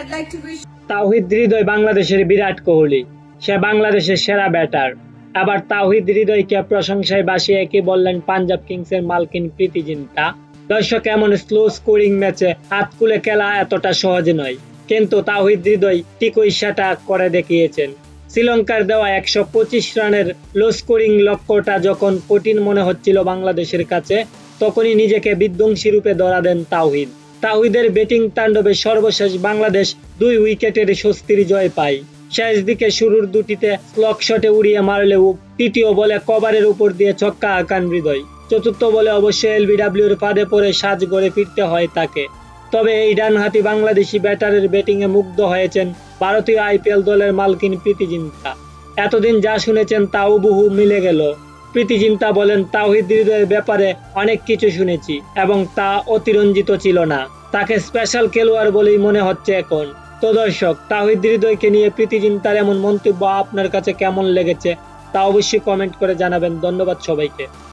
I'd like to wish Towhid Hridoy বাংলাদেশের বিরাট কোহলি, সে বাংলাদেশের সেরা ব্যাটার। আবার তাওহিদ হৃদয়কে প্রশংসায় ভাসিয়ে কি বললেন পাঞ্জাব কিংসের মালকিন প্রীতি জিন্টা। দর্শক, এমন স্লো স্কোরিং ম্যাচে হাত খুলে খেলা এতটা সহজ নয়, কিন্তু তাওহিদ হৃদয় ঠিকই সেটা করে দেখিয়েছেন। শ্রীলঙ্কার দেওয়া 125 রানের লো স্কোরিং লক্ষ্যটা যখন কঠিন মনে হচ্ছিল বাংলাদেশের কাছে, তখনই নিজেকে বিধ্বংসী রূপে ধরা দেন তাওহিদ। তাওহিদের ব্যাটিং তাণ্ডবে সর্বশেষ বাংলাদেশ 2 উইকেটের স্বস্তির জয় পায়। শেষ দিকে শুরুর দুটিতে স্লক শটে উড়িয়ে মারলেও তৃতীয় বলে কভারের উপর দিয়ে ছক্কা হাঁকান হৃদয়। চতুর্থ বলে অবশ্যই এলবিডব্লিউর ফাঁদে পড়ে সাজ গড়ে ফিরতে হয় তাকে। তবে এই ডানহাতি বাংলাদেশি ব্যাটারের ব্যাটিংয়ে মুগ্ধ হয়েছেন ভারতীয় আইপিএল দলের মালকিন প্রীতি জিন্টা। এতদিন যা শুনেছেন তা হুবহু মিলে গেল। প্রীতি জিন্টা বলেন, তাওহিদ হৃদয়ের ব্যাপারে অনেক কিছু শুনেছি এবং তা অতিরঞ্জিত ছিল না। তাকে স্পেশাল খেলোয়াড় বলেই মনে হচ্ছে এখন। তো দর্শক, তাওহিদ হৃদয়কে নিয়ে প্রীতি জিন্টার এমন মন্তব্য আপনার কাছে কেমন লেগেছে তা অবশ্যই কমেন্ট করে জানাবেন। ধন্যবাদ সবাইকে।